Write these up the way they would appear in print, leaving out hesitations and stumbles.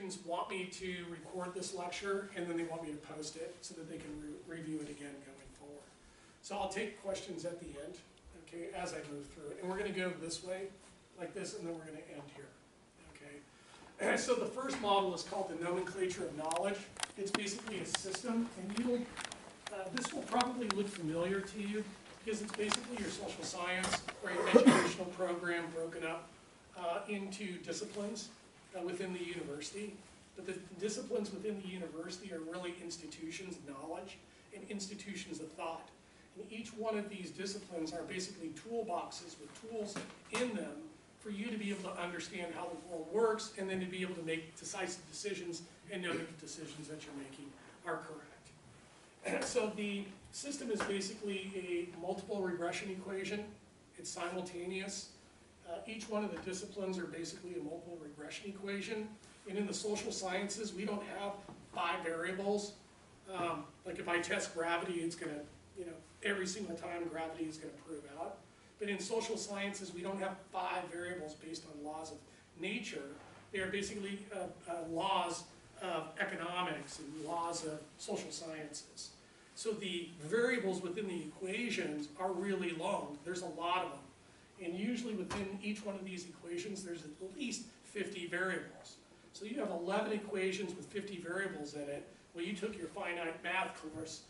students want me to record this lecture, and then they want me to post it so that they can review it again going forward. So I'll take questions at the end, okay, as I move through it. And we're going to go this way, like this, and then we're going to end here. Okay. So the first model is called the Nomenclature of Knowledge. It's basically a system, and this will probably look familiar to you because it's basically your social science or your educational program broken up into disciplines within the university. But the disciplines within the university are really institutions of knowledge and institutions of thought. And each one of these disciplines are basically toolboxes with tools in them for you to be able to understand how the world works and then to be able to make decisive decisions and know that the decisions that you're making are correct. So the system is basically a multiple regression equation. It's simultaneous. Each one of the disciplines are basically a multiple regression equation. And in the social sciences, we don't have 5 variables. Like if I test gravity, it's going to, every single time gravity is going to prove out. But in social sciences, we don't have 5 variables based on laws of nature. They are basically laws of economics and laws of social sciences. So the variables within the equations are really long. There's a lot of them. And usually within each one of these equations, there's at least 50 variables. So you have 11 equations with 50 variables in it. Well, you took your finite math course.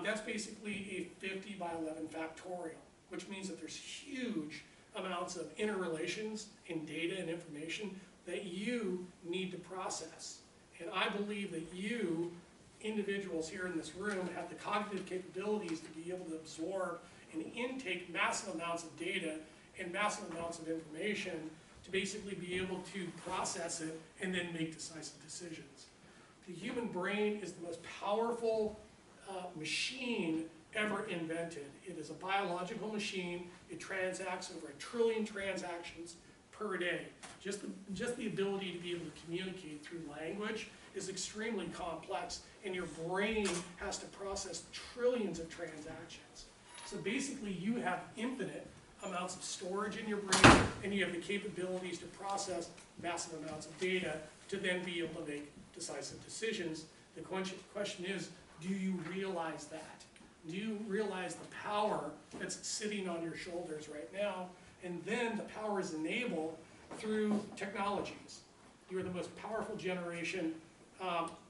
That's basically a 50 by 11 factorial, which means that there's huge amounts of interrelations in data and information that you need to process. And I believe that you, individuals here in this room, have the cognitive capabilities to be able to absorb and intake massive amounts of data and massive amounts of information to basically be able to process it and then make decisive decisions. The human brain is the most powerful machine ever invented. It is a biological machine. It transacts over 1 trillion transactions per day. Just the ability to be able to communicate through language is extremely complex, and your brain has to process trillions of transactions. So basically you have infinite amounts of storage in your brain, and you have the capabilities to process massive amounts of data to then be able to make decisive decisions. The question is, do you realize that? Do you realize the power that's sitting on your shoulders right now? And then the power is enabled through technologies. You are the most powerful generation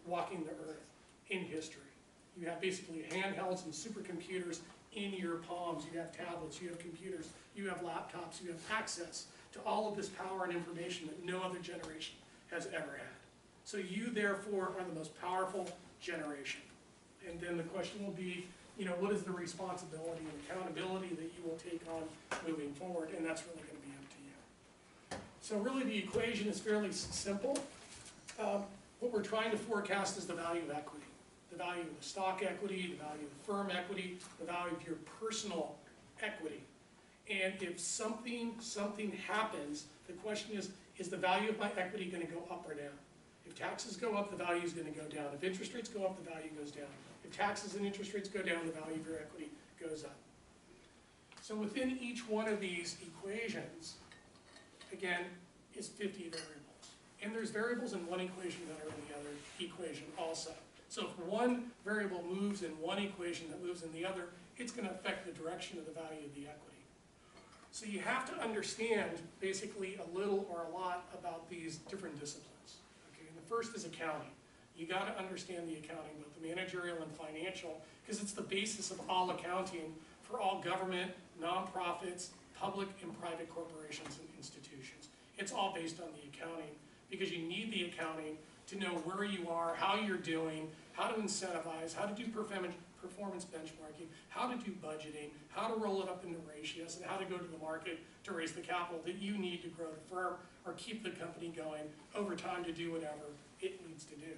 walking the earth in history. You have basically handhelds and supercomputers in your palms. You have tablets, you have computers, you have laptops, you have access to all of this power and information that no other generation has ever had. So you, therefore, are the most powerful generation. And then the question will be, what is the responsibility and accountability that you will take on moving forward? And that's really going to be up to you. So really the equation is fairly simple. What we're trying to forecast is the value of equity. The value of the stock equity, the value of the firm equity, the value of your personal equity. And if something happens, the question is the value of my equity going to go up or down? If taxes go up, the value is going to go down. If interest rates go up, the value goes down. If taxes and interest rates go down, the value of your equity goes up. So within each one of these equations, again, is 50 variables. And there's variables in one equation that are in the other equation also. So if one variable moves in one equation that moves in the other, it's going to affect the direction of the value of the equity. So you have to understand basically a little or a lot about these different disciplines. Okay? And the first is accounting. You got to understand the accounting, both the managerial and financial, because it's the basis of all accounting for all government, nonprofits, public and private corporations and institutions. It's all based on the accounting, because you need the accounting to know where you are, how you're doing, how to incentivize, how to do performance benchmarking, how to do budgeting, how to roll it up into ratios, and how to go to the market to raise the capital that you need to grow the firm or keep the company going over time to do whatever it needs to do.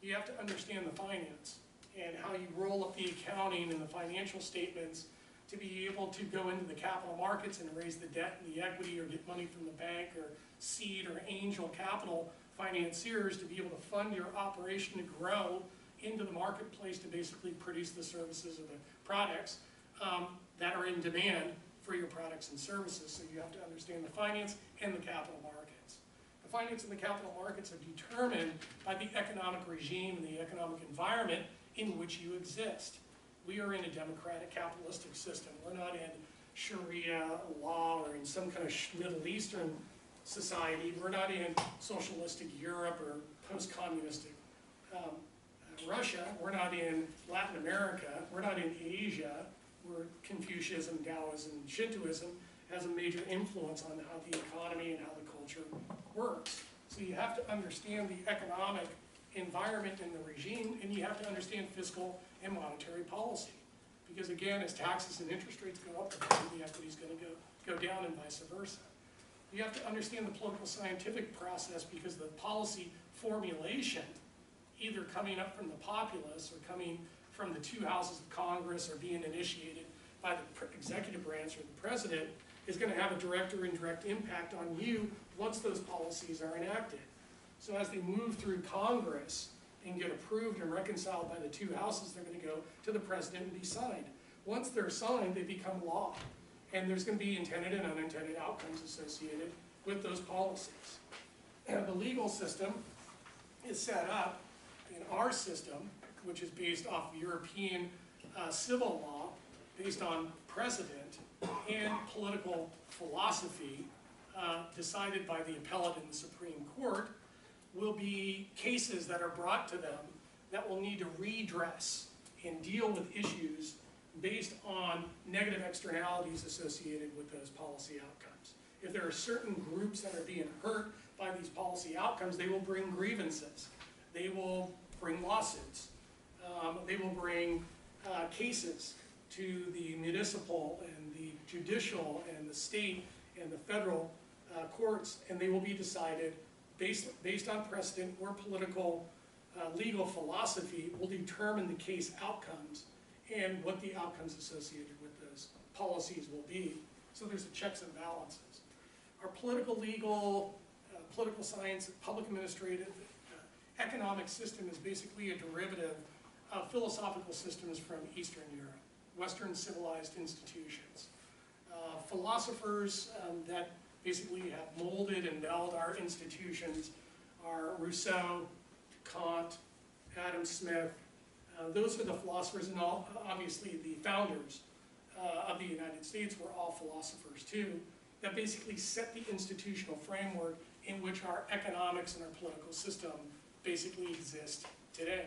You have to understand the finance and how you roll up the accounting and the financial statements to be able to go into the capital markets and raise the debt and the equity or get money from the bank or seed or angel capital financiers to be able to fund your operation to grow into the marketplace to basically produce the services or the products that are in demand for your products and services. So you have to understand the finance and the capital markets. The finance and the capital markets are determined by the economic regime and the economic environment in which you exist. We are in a democratic capitalistic system. We're not in Sharia law or in some kind of Middle Eastern society. We're not in socialistic Europe or post-communistic Russia. We're not in Latin America. We're not in Asia, where Confucianism, Taoism, and Shintoism has a major influence on how the economy and how the culture works. So you have to understand the economic environment and the regime, and you have to understand fiscal and monetary policy. Because again, as taxes and interest rates go up, the equity is going to go down and vice versa. You have to understand the political scientific process, because the policy formulation, either coming up from the populace or coming from the two houses of Congress or being initiated by the executive branch or the president, is going to have a direct or indirect impact on you once those policies are enacted. So as they move through Congress and get approved and reconciled by the two houses, they're going to go to the president and be signed. Once they're signed, they become law. And there's going to be intended and unintended outcomes associated with those policies. And the legal system is set up in our system, which is based off European civil law, based on precedent and political philosophy decided by the appellate in the Supreme Court, will be cases that are brought to them that will need to redress and deal with issues based on negative externalities associated with those policy outcomes. If there are certain groups that are being hurt by these policy outcomes, they will bring grievances. They will bring lawsuits. They will bring cases to the municipal and the judicial and the state and the federal courts, and they will be decided based on precedent or political legal philosophy will determine the case outcomes and what the outcomes associated with those policies will be. So there's a checks and balances. Our political, legal, political science, public administrative, economic system is basically a derivative of philosophical systems from Eastern Europe, Western civilized institutions. Philosophers that basically have molded and melded our institutions are Rousseau, Kant, Adam Smith. Those are the philosophers, and obviously the founders of the United States were all philosophers too, that basically set the institutional framework in which our economics and our political system basically exist today.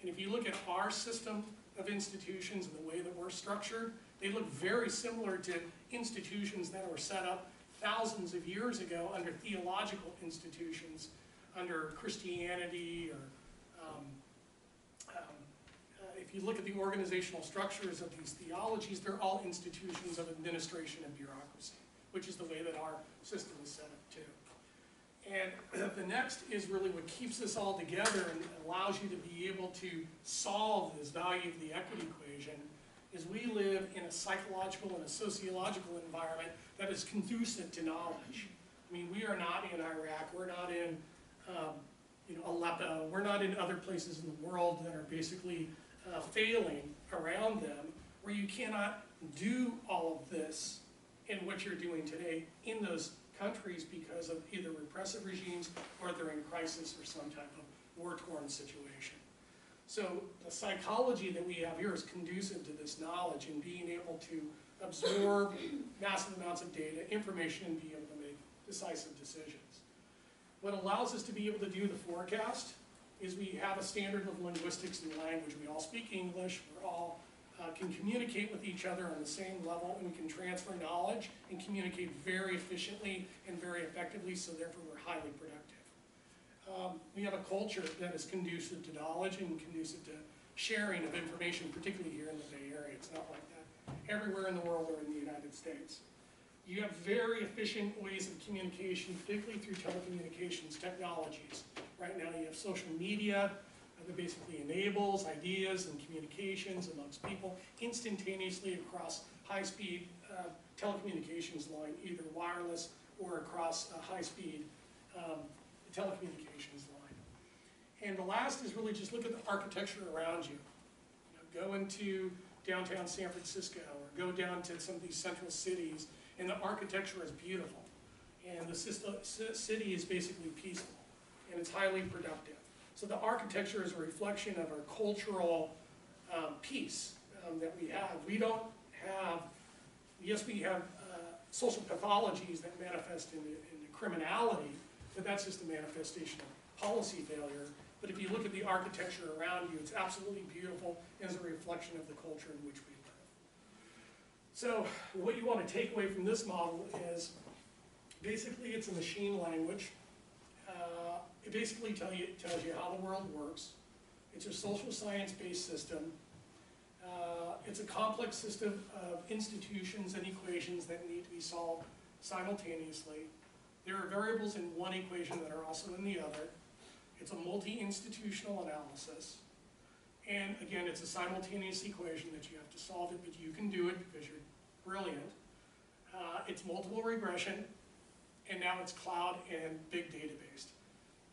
And if you look at our system of institutions and the way that we're structured, they look very similar to institutions that were set up thousands of years ago under theological institutions, under Christianity, or if you look at the organizational structures of these theologies, they're all institutions of administration and bureaucracy, which is the way that our system is set up too. And the next is really what keeps this all together and allows you to be able to solve this value of the equity equation, is we live in a psychological and a sociological environment that is conducive to knowledge. I mean, we are not in Iraq, we're not in Aleppo, we're not in other places in the world that are basically failing around them, where you cannot do all of this in what you're doing today in those countries because of either repressive regimes or they're in crisis or some type of war-torn situation. So the psychology that we have here is conducive to this knowledge and being able to absorb massive amounts of data, information, and be able to make decisive decisions. What allows us to be able to do the forecast is we have a standard of linguistics and language. We all speak English, we all can communicate with each other on the same level, and we can transfer knowledge and communicate very efficiently and very effectively, so therefore we're highly productive. We have a culture that is conducive to knowledge and conducive to sharing of information, particularly here in the Bay Area. It's not like that everywhere in the world or in the United States. You have very efficient ways of communication, particularly through telecommunications technologies. Right now you have social media that basically enables ideas and communications amongst people instantaneously across high-speed telecommunications line, either wireless or across a high-speed telecommunications line. And the last is really just look at the architecture around you. Go into downtown San Francisco or go down to some of these central cities, and the architecture is beautiful. And the city is basically peaceful, and it's highly productive. So the architecture is a reflection of our cultural peace that we have. We don't have, yes, we have social pathologies that manifest in the criminality, but that's just a manifestation of policy failure. But if you look at the architecture around you, it's absolutely beautiful and is a reflection of the culture in which we live. So what you want to take away from this model is basically it's a machine language. It basically tells you how the world works. It's a social science-based system. It's a complex system of institutions and equations that need to be solved simultaneously. There are variables in one equation that are also in the other. It's a multi-institutional analysis. And again, it's a simultaneous equation that you have to solve it, but you can do it because you're brilliant. It's multiple regression, and now it's cloud and big data based.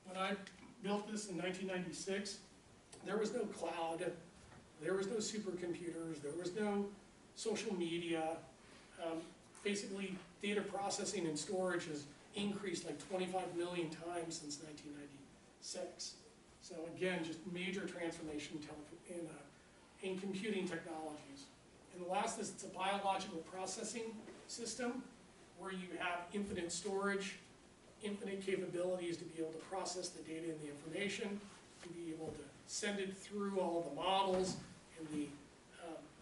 When I built this in 1996, there was no cloud, there was no supercomputers, there was no social media. Basically, data processing and storage has increased like 25 million times since 1996. So again, just major transformation in computing technologies. And the last is it's a biological processing system where you have infinite storage, infinite capabilities to be able to process the data and the information, to be able to send it through all of the models and the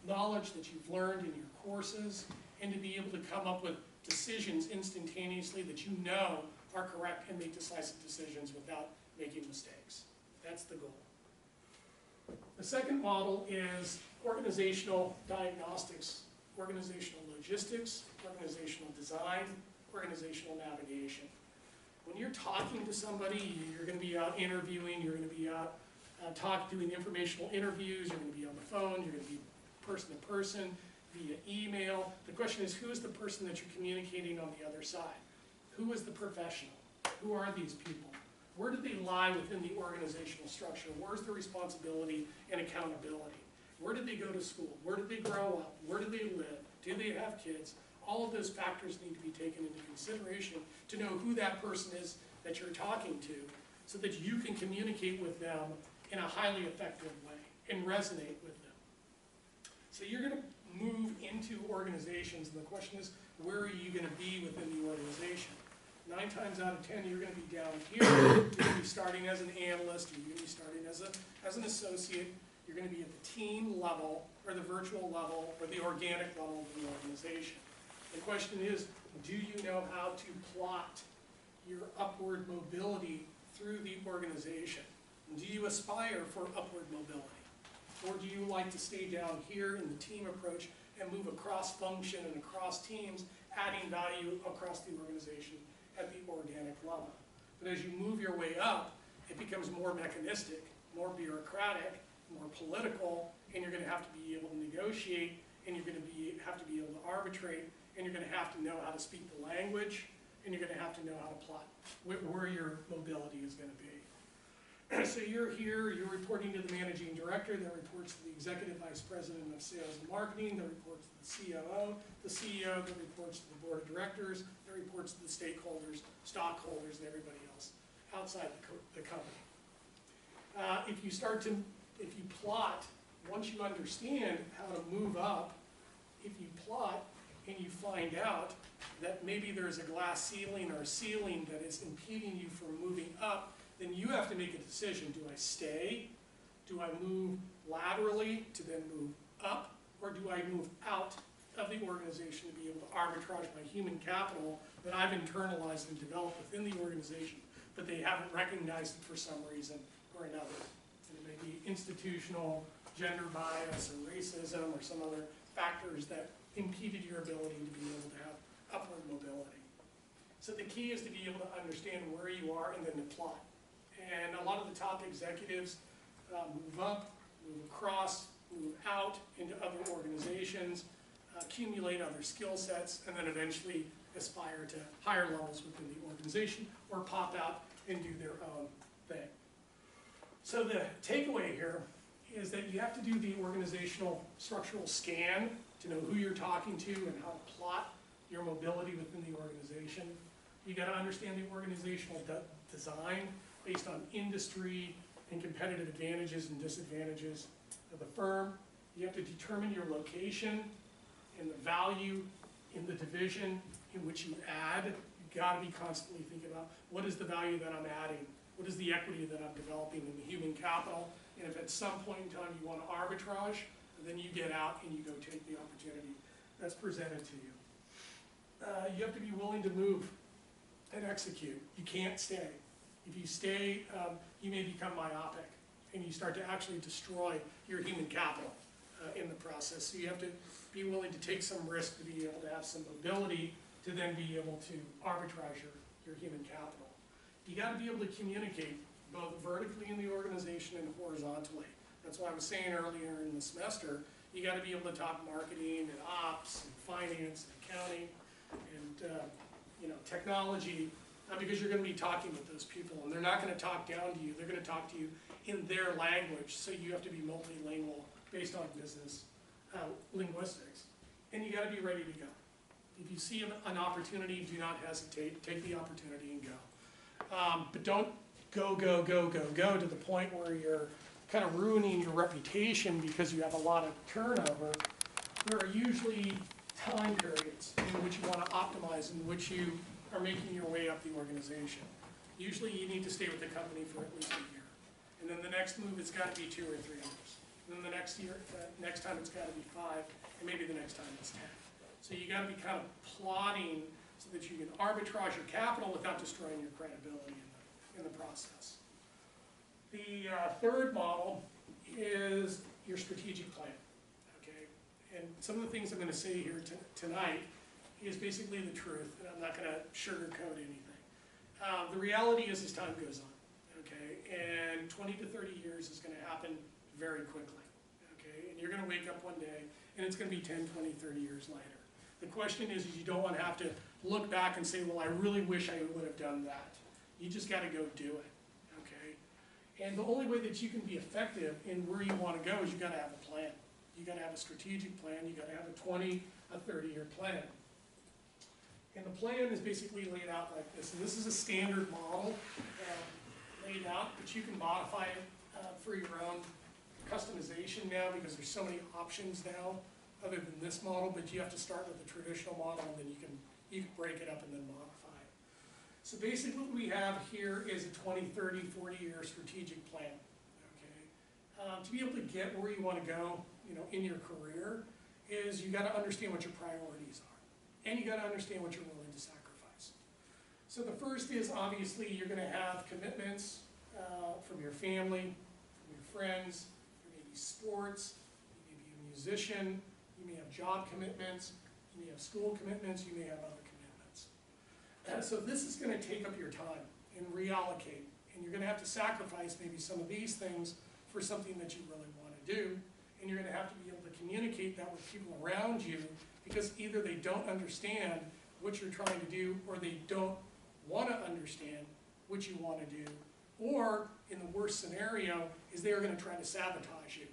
knowledge that you've learned in your courses, and to be able to come up with decisions instantaneously that you know are correct and make decisive decisions without making mistakes. That's the goal. The second model is organizational diagnostics, organizational logistics, organizational design, organizational navigation. When you're talking to somebody, you're going to be out interviewing, you're going to be out doing informational interviews, you're going to be on the phone, you're going to be person to person, via email. The question is, who is the person that you're communicating on the other side? Who is the professional? Who are these people? Where do they lie within the organizational structure? Where's the responsibility and accountability? Where did they go to school? Where did they grow up? Where do they live? Do they have kids? All of those factors need to be taken into consideration to know who that person is that you're talking to, so that you can communicate with them in a highly effective way and resonate with them. So you're going to move into organizations, and the question is, where are you going to be within the organization? 9 times out of 10, you're going to be down here. You're going to be starting as an analyst, or you're going to be starting as an associate. You're going to be at the team level, or the virtual level, or the organic level of the organization. The question is, do you know how to plot your upward mobility through the organization? Do you aspire for upward mobility? Or do you like to stay down here in the team approach and move across function and across teams, adding value across the organization at the organic level? But as you move your way up, it becomes more mechanistic, more bureaucratic, more political, and you're going to have to be able to negotiate, and you're going to have to be able to arbitrate, and you're going to have to know how to speak the language, and you're going to have to know how to plot where your mobility is going to be. So you're here, you're reporting to the managing director, that reports to the executive vice president of sales and marketing, that reports to the COO, the CEO that reports to the board of directors, that reports to the stakeholders, stockholders, and everybody else outside the company. If you plot, once you understand how to move up, if you plot and you find out that maybe there's a glass ceiling or a ceiling that is impeding you from moving up, then you have to make a decision. Do I stay? Do I move laterally to then move up? Or do I move out of the organization to be able to arbitrage my human capital that I've internalized and developed within the organization, but they haven't recognized it for some reason or another? And it may be institutional, gender bias, or racism, or some other factors that impeded your ability to be able to have upward mobility. So the key is to be able to understand where you are and then to plot. And a lot of the top executives move up, move across, move out into other organizations, accumulate other skill sets, and then eventually aspire to higher levels within the organization, or pop out and do their own thing. So the takeaway here is that you have to do the organizational structural scan to know who you're talking to and how to plot your mobility within the organization. You gotta understand the organizational design based on industry and competitive advantages and disadvantages of the firm. You have to determine your location and the value in the division in which you add. You've gotta be constantly thinking about what is the value that I'm adding? What is the equity that I'm developing in the human capital? And if at some point in time you want to arbitrage, then you get out and you go take the opportunity that's presented to you. You have to be willing to move and execute. You can't stay. If you stay, you may become myopic and you start to actually destroy your human capital in the process. So you have to be willing to take some risk to be able to have some mobility to then be able to arbitrage your human capital. You got to be able to communicate both vertically in the organization and horizontally. That's why I was saying earlier in the semester, you got to be able to talk marketing and ops and finance and accounting and technology, because you're going to be talking with those people and they're not going to talk down to you. They're going to talk to you in their language, so you have to be multilingual based on business linguistics. And you got to be ready to go. If you see an opportunity, do not hesitate. Take the opportunity and go. But don't go to the point where you're kind of ruining your reputation because you have a lot of turnover. There are usually time periods in which you want to optimize, in which you are making your way up the organization. Usually you need to stay with the company for at least a year. And then the next move, it's got to be 2 or 3 years. And then the next time it's got to be 5, and maybe the next time it's 10. So you got to be kind of plotting so that you can arbitrage your capital without destroying your credibility in the process. The third model is your strategic plan, okay? And some of the things I'm going to say here tonight is basically the truth, and I'm not going to sugarcoat anything. The reality is as time goes on, okay? And 20 to 30 years is going to happen very quickly, okay? And you're going to wake up one day, and it's going to be 10, 20, 30 years later. The question is you don't want to have to look back and say, well, I really wish I would have done that. You just got to go do it, okay? And the only way that you can be effective in where you want to go is you got to have a plan. You got to have a strategic plan. You got to have a 20, a 30-year plan. And the plan is basically laid out like this. And this is a standard model laid out, but you can modify it for your own customization now because there's so many options now other than this model, but you have to start with the traditional model and then you can break it up and then modify it. So basically what we have here is a 20, 30, 40-year strategic plan, okay? To be able to get where you want to go, in your career is you got to understand what your priorities are. And you got to understand what you're willing to sacrifice. So the first is obviously you're going to have commitments from your family, from your friends, there may be sports, you may be a musician, you may have job commitments, you may have school commitments, you may have other commitments. So this is going to take up your time and reallocate. And you're going to have to sacrifice maybe some of these things for something that you really want to do. And you're going to have to be able to communicate that with people around you because either they don't understand what you're trying to do or they don't want to understand what you want to do. Or, in the worst scenario, is they're going to try to sabotage you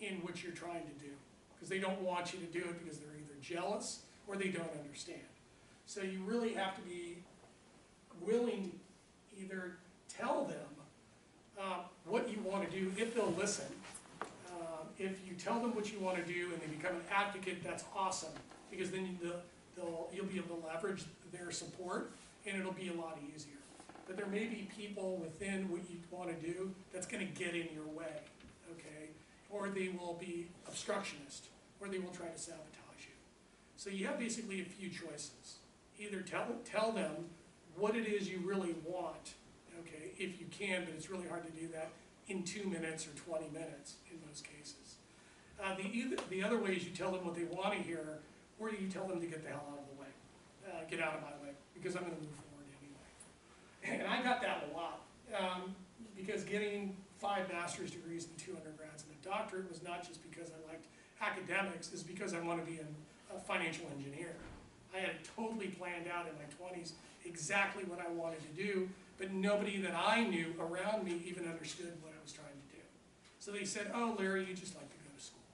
in what you're trying to do because they don't want you to do it because they're either jealous or they don't understand. So you really have to be willing to either tell them what you want to do if they'll listen. If you tell them what you want to do and they become an advocate, that's awesome because then you'll be able to leverage their support and it'll be a lot easier. But there may be people within what you want to do that's going to get in your way, okay? Or they will be obstructionist, or they will try to sabotage you. So you have basically a few choices. Either tell them what it is you really want, okay, if you can, but it's really hard to do that in 2 minutes or 20 minutes in most cases. The other way is you tell them what they want to hear, or you tell them to get the hell out of the way. Get out of my way, because I'm going to move forward anyway. And I got that a lot, because getting 5 master's degrees and 2 undergrads and a doctorate was not just because I liked academics, it's because I want to be a financial engineer. I had totally planned out in my 20s exactly what I wanted to do, but nobody that I knew around me even understood what I was trying to do. So they said, oh, Larry, you just like to go to school.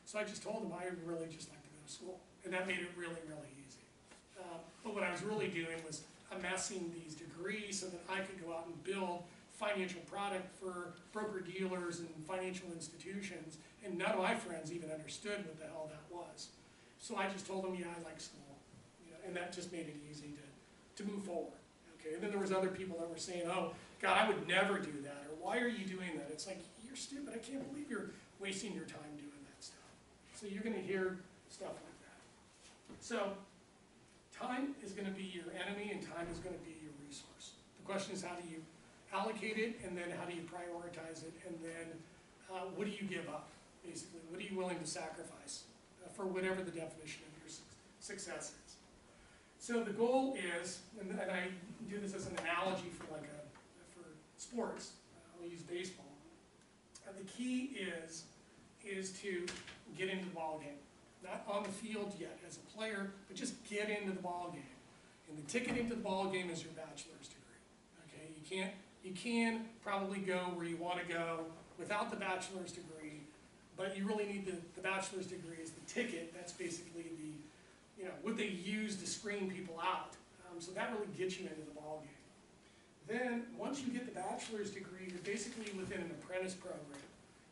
So I just told them I really just like to go to school. And that made it really, really easy. But what I was really doing was amassing these degrees so that I could go out and build financial product for broker-dealers and financial institutions, and none of my friends even understood what the hell that was. So I just told them, yeah, I like school, and that just made it easy to move forward. Okay, and then there was other people that were saying, oh, God, I would never do that, or why are you doing that? It's like, you're stupid, I can't believe you're wasting your time doing that stuff. So you're gonna hear stuff like that. So time is gonna be your enemy, and time is gonna be your resource. The question is, how do you allocate it, and then how do you prioritize it, and then what do you give up, basically? What are you willing to sacrifice for whatever the definition of your success is? So the goal is, and I do this as an analogy for for sports, I'll use baseball. The key is to get into the ball game. Not on the field yet as a player, but just get into the ball game. And the ticket into the ball game is your bachelor's degree. Okay, you can probably go where you want to go without the bachelor's degree, but you really need the bachelor's degree as the ticket. That's basically what they use to screen people out. So that really gets you into the ball game. Then, once you get the bachelor's degree, you're basically within an apprentice program.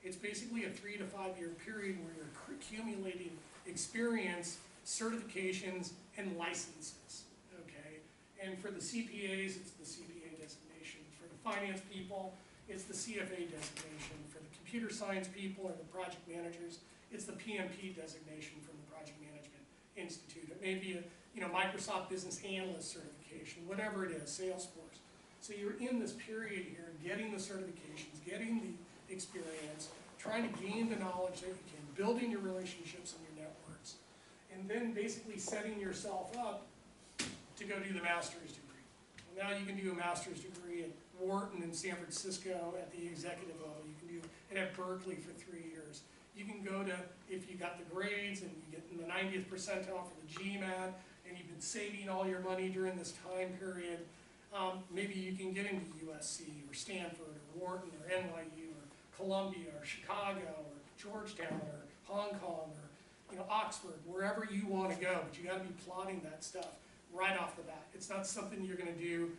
It's basically a 3 to 5 year period where you're accumulating experience, certifications, and licenses, okay? And for the CPAs, it's the CPA designation. For the finance people, it's the CFA designation. For the computer science people or the project managers, it's the PMP designation from the Project Management Institute. It may be a Microsoft Business Analyst certification, whatever it is, Salesforce. So you're in this period here, getting the certifications, getting the experience, trying to gain the knowledge that you can, building your relationships and your networks, and then basically setting yourself up to go do the master's degree. Well, now you can do a master's degree at Wharton in San Francisco at the executive level. You can do it at Berkeley for 3 years. You can go to, if you got the grades and you get in the 90th percentile for the GMAT, and you've been saving all your money during this time period, maybe you can get into USC or Stanford or Wharton or NYU or Columbia or Chicago or Georgetown or Hong Kong or Oxford, wherever you want to go, but you got to be plotting that stuff right off the bat. It's not something you're going to do,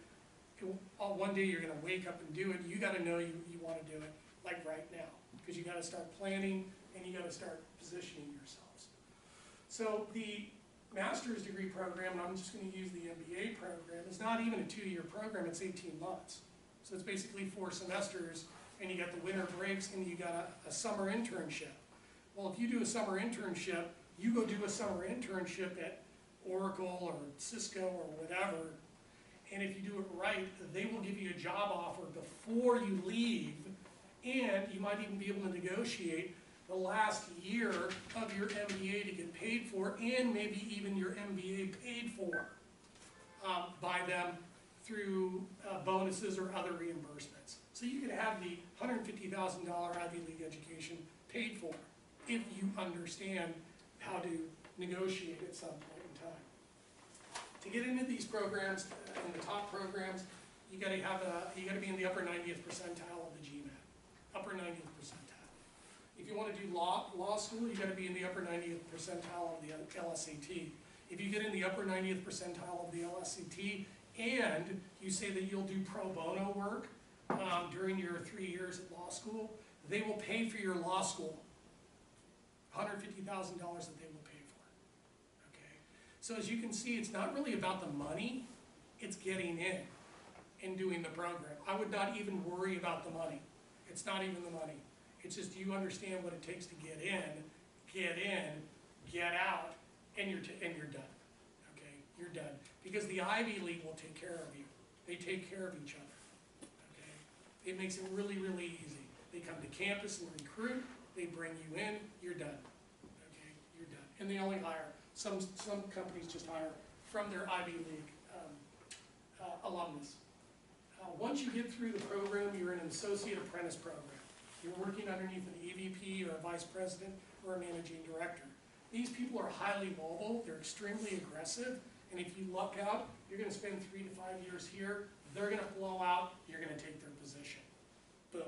one day you're going to wake up and do it. You got to know you want to do it like right now, because you got to start planning and you got to start positioning yourselves. So the master's degree program, and I'm just going to use the MBA program, is not even a 2-year program, it's 18 months. So it's basically 4 semesters, and you got the winter breaks, and you got a summer internship. Well, if you do a summer internship, you go do a summer internship at Oracle or Cisco or whatever, and if you do it right, they will give you a job offer before you leave, and you might even be able to negotiate the last year of your MBA to get paid for, and maybe even your MBA paid for by them through bonuses or other reimbursements. So you could have the $150,000 Ivy League education paid for if you understand how to negotiate at some point in time. To get into these programs, in the top programs, you got to be in the upper 90th percentile of the GMAT, upper 90th percentile. If you want to do law school, you got to be in the upper 90th percentile of the LSAT. If you get in the upper 90th percentile of the LSAT, and you say that you'll do pro bono work during your 3 years at law school, they will pay for your law school. $150,000 that they will pay for. Okay. So as you can see, it's not really about the money; it's getting in and doing the program. I would not even worry about the money. It's not even the money. It's just you understand what it takes to get in, get out, and you're done. Okay, you're done. Because the Ivy League will take care of you. They take care of each other. Okay, it makes it really, really easy. They come to campus and recruit. They bring you in. You're done. Okay, you're done. And they only hire. Some companies just hire from their Ivy League alumnus. Once you get through the program, you're in an associate apprentice program. You're working underneath an EVP or a vice president or a managing director. These people are highly mobile, they're extremely aggressive, and if you luck out, you're going to spend 3 to 5 years here, they're going to blow out, you're going to take their position. Boom.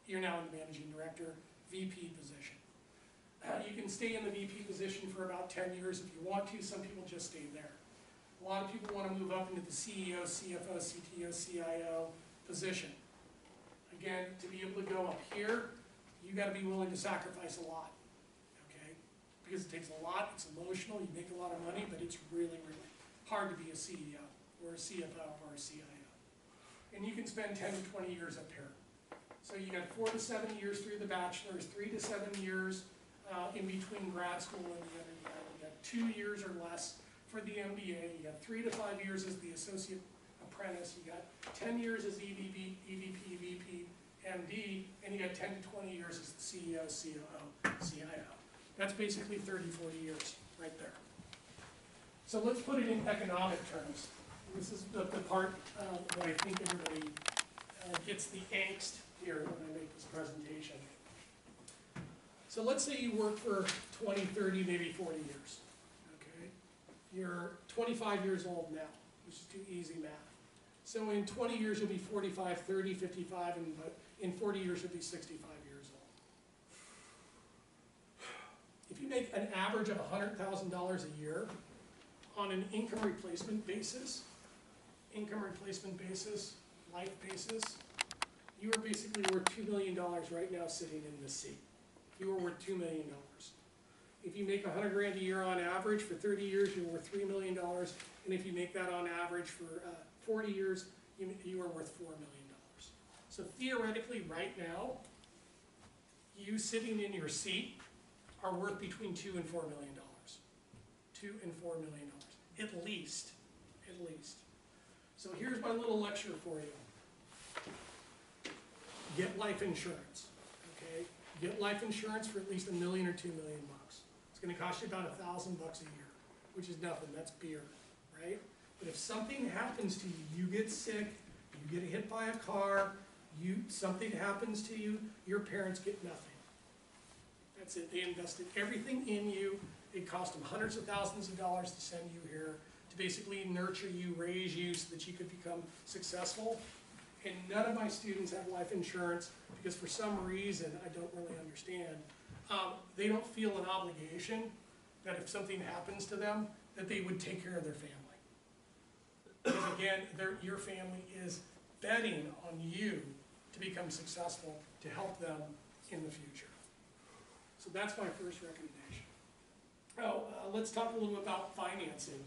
You're now in the managing director, VP position. You can stay in the VP position for about 10 years if you want to. Some people just stay there. A lot of people want to move up into the CEO, CFO, CTO, CIO position. Again, to be able to go up here, you got to be willing to sacrifice a lot, okay? Because it takes a lot, it's emotional, you make a lot of money, but it's really, really hard to be a CEO or a CFO or a CIO. And you can spend 10 to 20 years up here. So you got 4 to 7 years through the bachelor's, 3 to 7 years in between grad school and the undergrad. You got 2 years or less for the MBA. You got 3 to 5 years as the associate apprentice. You got 10 years as EVP, VP, MD, and you got 10 to 20 years as the CEO, COO, CIO. That's basically 30, 40 years right there. So let's put it in economic terms. This is the part that I think everybody gets the angst here when I make this presentation. So let's say you work for 20, 30, maybe 40 years, okay? You're 25 years old now, which is too easy math. So in 20 years you'll be 45, 30, 55, and in 40 years you'll be 65 years old. If you make an average of $100,000 a year on an income replacement basis, life basis, you are basically worth $2 million right now sitting in this seat. You are worth $2 million. If you make 100 grand a year on average for 30 years, you're worth $3 million. And if you make that on average for 40 years, you are worth $4 million. So theoretically, right now, you sitting in your seat are worth between $2 and $4 million. $2 and $4 million, at least. So here's my little lecture for you. Get life insurance, okay? Get life insurance for at least $1 million or $2 million bucks. It's going to cost you about $1,000 bucks a year, which is nothing. That's beer, right? But if something happens to you, you get sick, you get hit by a car, something happens to you, your parents get nothing. That's it. They invested everything in you. It cost them hundreds of thousands of dollars to send you here, to basically nurture you, raise you so that you could become successful. And none of my students have life insurance because for some reason, I don't really understand, they don't feel an obligation that if something happens to them, that they would take care of their family. Because again, your family is betting on you to become successful, to help them in the future. So that's my first recommendation. Let's talk a little about financing.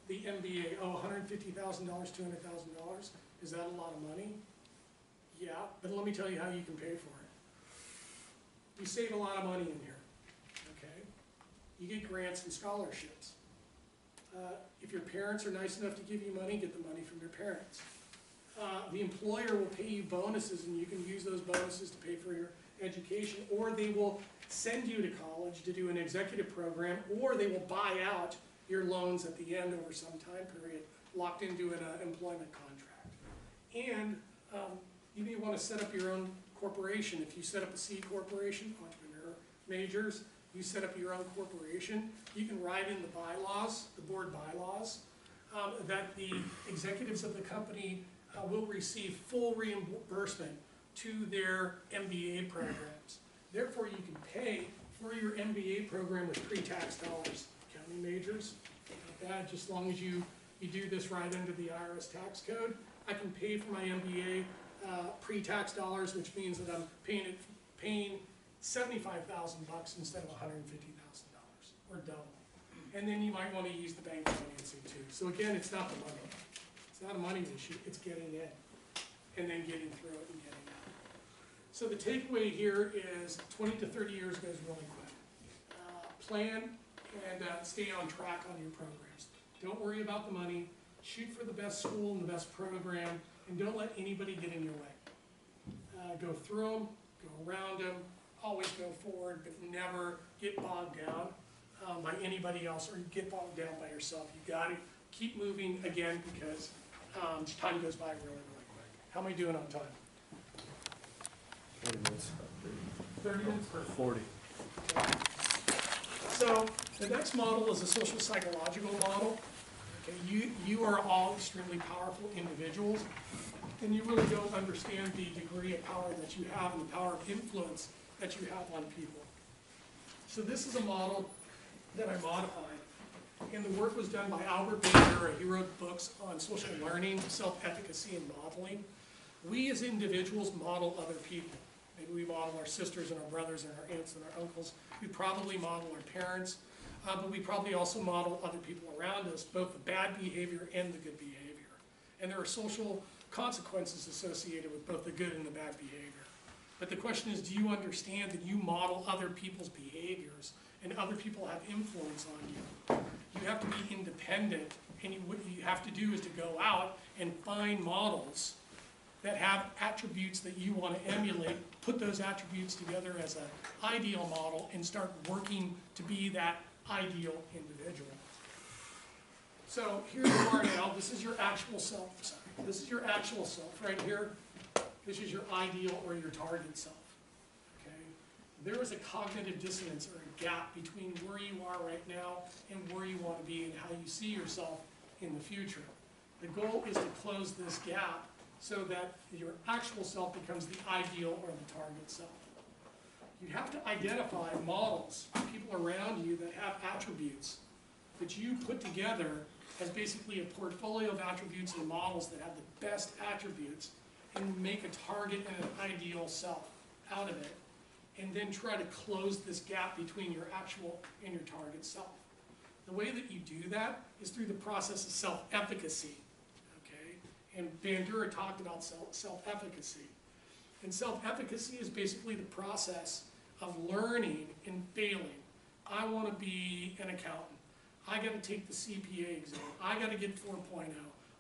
The MBA, $150,000, $200,000. Is that a lot of money? Yeah, but let me tell you how you can pay for it. You save a lot of money in here, okay? You get grants and scholarships. If your parents are nice enough to give you money, get the money from your parents. The employer will pay you bonuses, and you can use those bonuses to pay for your education, or they will send you to college to do an executive program, or they will buy out your loans at the end over some time period, locked into an employment contract. And you may want to set up your own corporation. If you set up a C corporation, entrepreneur majors, you set up your own corporation, you can write in the bylaws, the board bylaws, that the executives of the company will receive full reimbursement to their MBA programs. Therefore, you can pay for your MBA program with pre-tax dollars. Accounting majors, like that, just as long as you do this right under the IRS tax code, I can pay for my MBA pre-tax dollars, which means that I'm paying $75,000 bucks instead of $150,000, or double. And then you might want to use the bank financing too. So again, it's not the money. It's not a money issue, it's getting in, and then getting through it and getting out. So the takeaway here is 20 to 30 years goes really quick. Plan and stay on track on your programs. Don't worry about the money. Shoot for the best school and the best program, and don't let anybody get in your way. Go through them, go around them, always go forward, but never get bogged down by anybody else, or get bogged down by yourself. You got to keep moving again, because time goes by really, really quick. How am I doing on time? 40 minutes. 30 minutes? 40. Okay. So the next model is a social psychological model. Okay, you are all extremely powerful individuals, and you really don't understand the degree of power that you have and the power of influence that you have on people. So this is a model that I modified. And the work was done by Albert Baker. He wrote books on social learning, self-efficacy, and modeling. We as individuals model other people. Maybe we model our sisters and our brothers and our aunts and our uncles. We probably model our parents, but we probably also model other people around us, both the bad behavior and the good behavior. And there are social consequences associated with both the good and the bad behavior. But the question is, do you understand that you model other people's behaviors and other people have influence on you? You have to be independent, and what you have to do is to go out and find models that have attributes that you want to emulate, put those attributes together as an ideal model, and start working to be that ideal individual. So here you are now. This is your actual self. Sorry. This is your actual self right here. This is your ideal or your target self. Okay? There is a cognitive dissonance or a gap between where you are right now and where you want to be and how you see yourself in the future. The goal is to close this gap so that your actual self becomes the ideal or the target self. You have to identify models, people around you that have attributes that you put together as basically a portfolio of attributes and models that have the best attributes, and make a target and an ideal self out of it, and then try to close this gap between your actual and your target self. The way that you do that is through the process of self-efficacy. And Bandura talked about self-efficacy. And self-efficacy is basically the process of learning and failing. I want to be an accountant. I got to take the CPA exam. I got to get 4.0.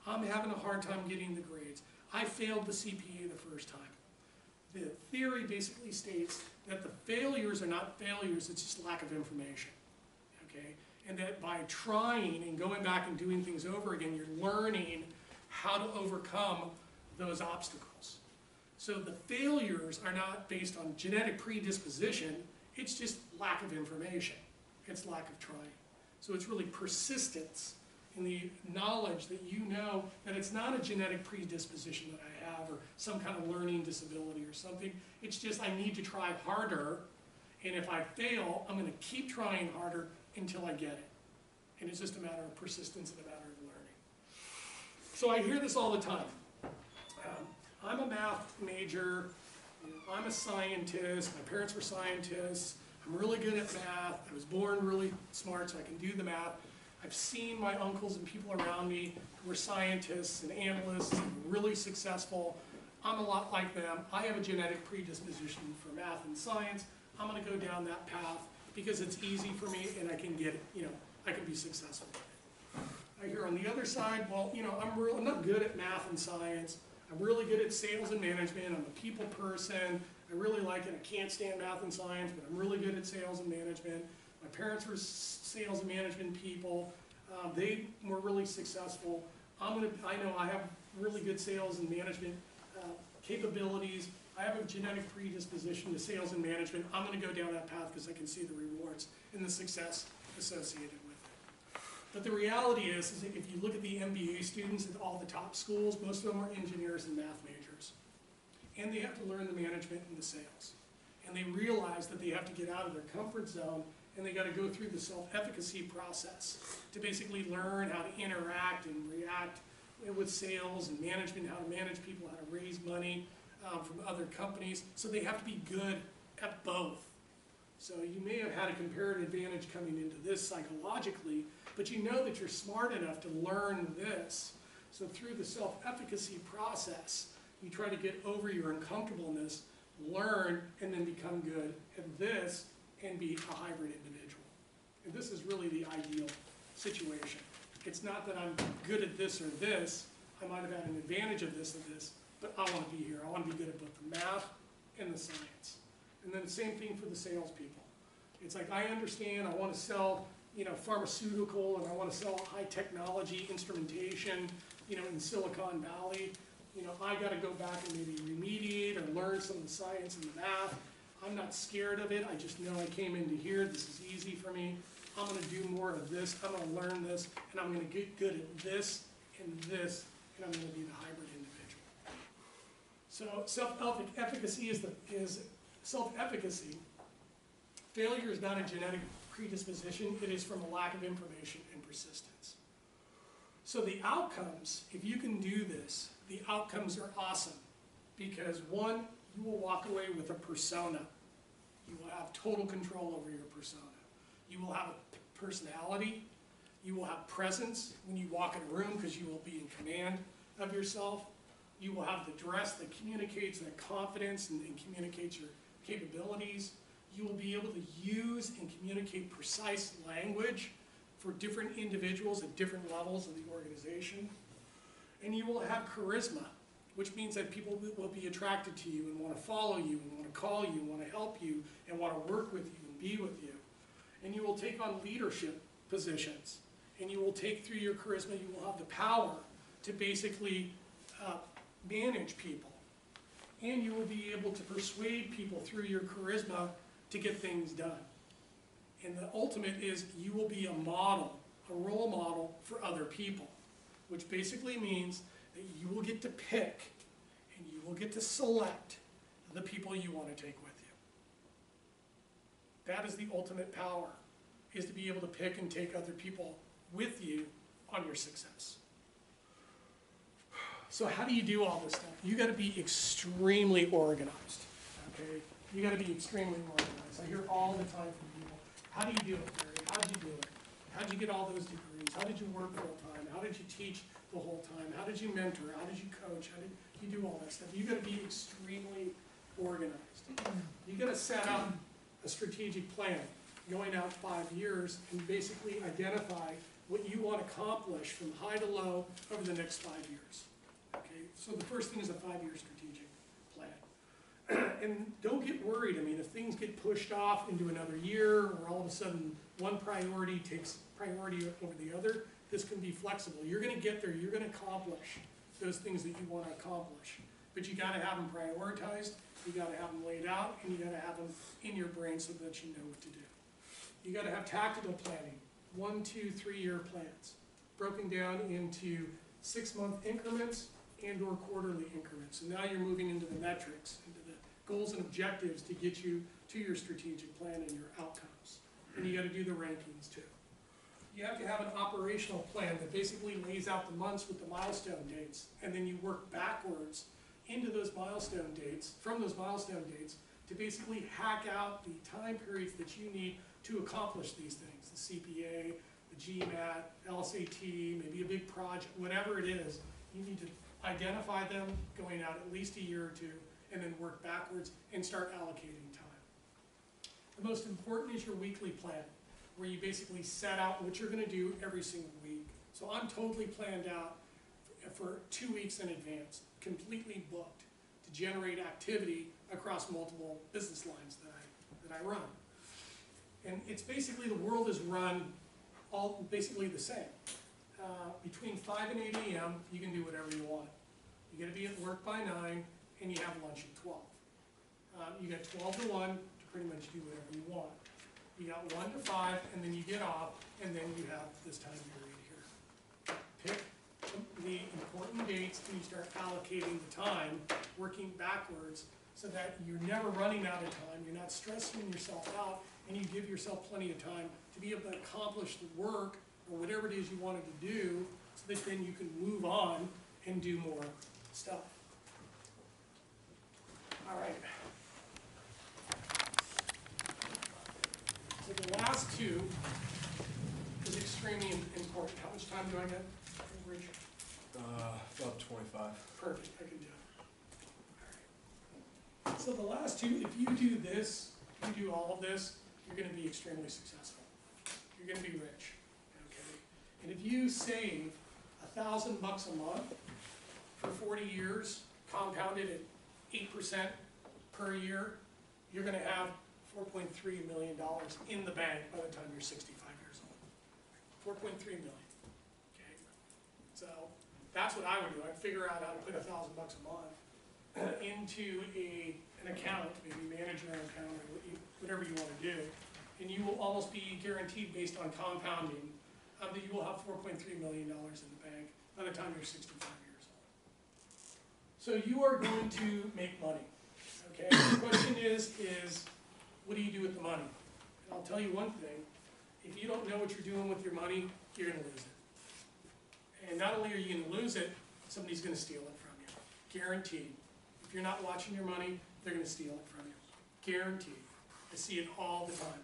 I'm having a hard time getting the grades. I failed the CPA the first time. The theory basically states that the failures are not failures, it's just lack of information. Okay? And that by trying and going back and doing things over again, you're learning how to overcome those obstacles. So the failures are not based on genetic predisposition, it's just lack of information. It's lack of trying. So it's really persistence in the knowledge that you know that it's not a genetic predisposition that I have or some kind of learning disability or something. It's just I need to try harder, and if I fail, I'm going to keep trying harder until I get it. And it's just a matter of persistence and a matter of learning. So I hear this all the time. I'm a math major, I'm a scientist, my parents were scientists, I'm really good at math, I was born really smart so I can do the math. I've seen my uncles and people around me who are scientists and analysts and really successful. I'm a lot like them. I have a genetic predisposition for math and science. I'm going to go down that path because it's easy for me and I can get it, I can be successful. I hear on the other side, well, I'm not good at math and science. I'm really good at sales and management. I'm a people person. I really like it. I can't stand math and science, but I'm really good at sales and management. My parents were sales and management people. They were really successful. I know I have really good sales and management capabilities. I have a genetic predisposition to sales and management. I'm going to go down that path because I can see the rewards and the success associated with it. But the reality is that if you look at the MBA students at all the top schools, most of them are engineers and math majors. And they have to learn the management and the sales. And they realize that they have to get out of their comfort zone and they got to go through the self-efficacy process to basically learn how to interact and react with sales and management, how to manage people, how to raise money from other companies. So they have to be good at both. So you may have had a comparative advantage coming into this psychologically, but you know that you're smart enough to learn this. So through the self-efficacy process, you try to get over your uncomfortableness, learn, and then become good at this and be a hybrid individual. And this is really the ideal situation. It's not that I'm good at this or this. I might have had an advantage of this or this, but I want to be here. I want to be good at both the math and the science. And then the same thing for the salespeople. It's like I understand I want to sell, pharmaceutical, and I want to sell high technology instrumentation, in Silicon Valley. I got to go back and maybe remediate or learn some of the science and the math. I'm not scared of it. I just know I came into here. This is easy for me. I'm going to do more of this. I'm going to learn this, and I'm going to get good at this, and I'm going to be the hybrid individual. So self-efficacy is self-efficacy. Failure is not a genetic predisposition, it is from a lack of information and persistence. So the outcomes, if you can do this, the outcomes are awesome. Because one, you will walk away with a persona. You will have total control over your persona. You will have a personality. You will have presence when you walk in a room because you will be in command of yourself. You will have the dress that communicates that confidence and communicates your capabilities. You will be able to use and communicate precise language for different individuals at different levels of the organization. And you will have charisma, which means that people will be attracted to you and want to follow you and want to call you and want to help you and want to work with you and be with you. And you will take on leadership positions. And you will take, through your charisma, you will have the power to basically manage people. And you will be able to persuade people through your charisma to get things done. And the ultimate is you will be a model, a role model for other people, which basically means that you will get to pick and you will get to select the people you want to take with you. That is the ultimate power, is to be able to pick and take other people with you on your success. So how do you do all this stuff? You got to be extremely organized, okay? You got to be extremely organized. I hear all the time from people, how do you do it, Barry? How did you do it? How did you get all those degrees? How did you work full time? How did you teach the whole time? How did you mentor? How did you coach? How did you do all that stuff? You got to be extremely organized. You got to set up a strategic plan going out 5 years and basically identify what you want to accomplish from high to low over the next 5 years. Okay, so the first thing is a 5-year strategic plan. And don't get worried. I mean, if things get pushed off into another year, or all of a sudden one priority takes priority over the other, this can be flexible. You're going to get there. You're going to accomplish those things that you want to accomplish. But you got to have them prioritized. You got to have them laid out, and you got to have them in your brain so that you know what to do. You got to have tactical planning, 1, 2, 3 year plans, broken down into 6-month increments and or quarterly increments. So now you're moving into the metrics, into the goals and objectives to get you to your strategic plan and your outcomes. And you got to do the rankings too. You have to have an operational plan that basically lays out the months with the milestone dates, and then you work backwards into those milestone dates, from those milestone dates, to basically hack out the time periods that you need to accomplish these things, the CPA, the GMAT, LSAT, maybe a big project, whatever it is, you need to identify them going out at least a year or two, and then work backwards and start allocating time. The most important is your weekly plan, where you basically set out what you're going to do every single week. So I'm totally planned out for 2 weeks in advance, completely booked, to generate activity across multiple business lines that I run. And it's basically, the world is run all basically the same. Between 5 and 8 a.m., you can do whatever you want. You got to be at work by 9, and you have lunch at 12. You got 12 to 1 to pretty much do whatever you want. You got 1 to 5, and then you get off, and then you have this time period here. Pick the important dates, and you start allocating the time, working backwards, so that you're never running out of time, you're not stressing yourself out, and you give yourself plenty of time to be able to accomplish the work, or whatever it is you wanted to do, so that then you can move on and do more stuff. All right. So the last two is extremely important. How much time do I get, Rich? About 25. Perfect, I can do it. All right. So the last two, if you do this, you do all of this, you're going to be extremely successful. You're going to be rich. Okay? And if you save $1,000 a month for 40 years, compounded at 8% per year, you're going to have $4.3 million in the bank by the time you're 65 years old. $4.3 million. Okay? So that's what I would do. I'd figure out how to put $1,000 a month into an account, maybe manage your own account, or whatever you want to do, and you will almost be guaranteed, based on compounding, that you will have $4.3 million in the bank by the time you're 65 years old. So you are going to make money. Okay? The question is what do you do with the money? And I'll tell you one thing, If you don't know what you're doing with your money, you're gonna lose it. And not only are you gonna lose it, somebody's gonna steal it from you. Guaranteed. If you're not watching your money, they're gonna steal it from you. Guaranteed. I see it all the time.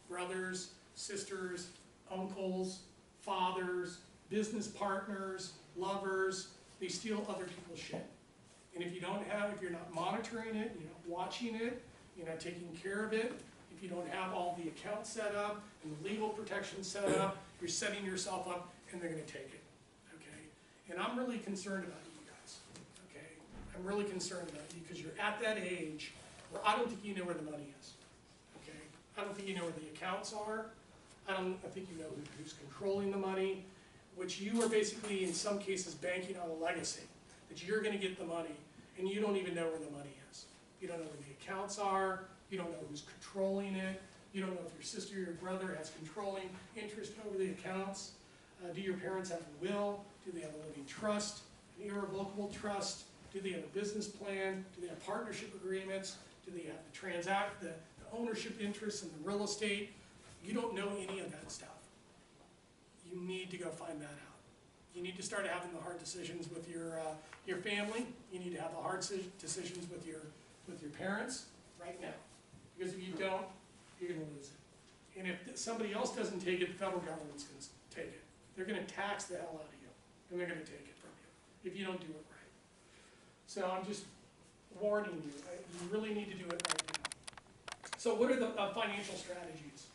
Brothers, sisters, uncles, fathers, business partners, lovers, they steal other people's shit. And if you're not monitoring it, you're not watching it, you're not taking care of it, if you don't have all the accounts set up and the legal protection set up, you're setting yourself up and they're gonna take it, okay? And I'm really concerned about you guys, okay? I'm really concerned about you because you're at that age where I don't think you know where the money is, okay? I don't think you know where the accounts are. I think you know who's controlling the money, which you are basically, in some cases, banking on a legacy, that you're gonna get the money, and you don't even know where the money is. You don't know where the accounts are, you don't know who's controlling it, you don't know if your sister or your brother has controlling interest over the accounts. Do your parents have a will? Do they have a living trust, an irrevocable trust? Do they have a business plan? Do they have partnership agreements? Do they have the ownership interests in the real estate? You don't know any of that stuff. You need to go find that out. You need to start having the hard decisions with your family. You need to have the hard decisions with your parents right now. Because if you don't, you're gonna lose it. And if somebody else doesn't take it, the federal government's gonna take it. They're gonna tax the hell out of you, and they're gonna take it from you if you don't do it right. So I'm just warning you, you really need to do it right now. So what are the financial strategies?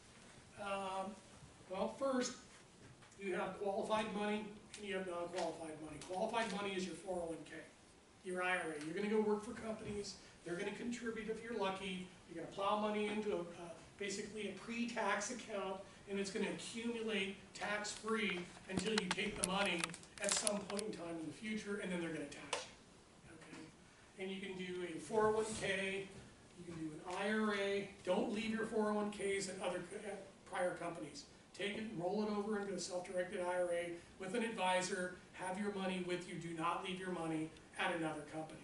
Well, first, you have qualified money and you have non-qualified money. Qualified money is your 401k, your IRA. You're gonna go work for companies, they're gonna contribute if you're lucky, you're gonna plow money into basically a pre-tax account, and it's gonna accumulate tax-free until you take the money at some point in time in the future, and then they're gonna tax you, okay? And you can do a 401k, you can do an IRA. Don't leave your 401ks at prior companies. Take it, roll it over into a self-directed IRA with an advisor, have your money with you, do not leave your money at another company.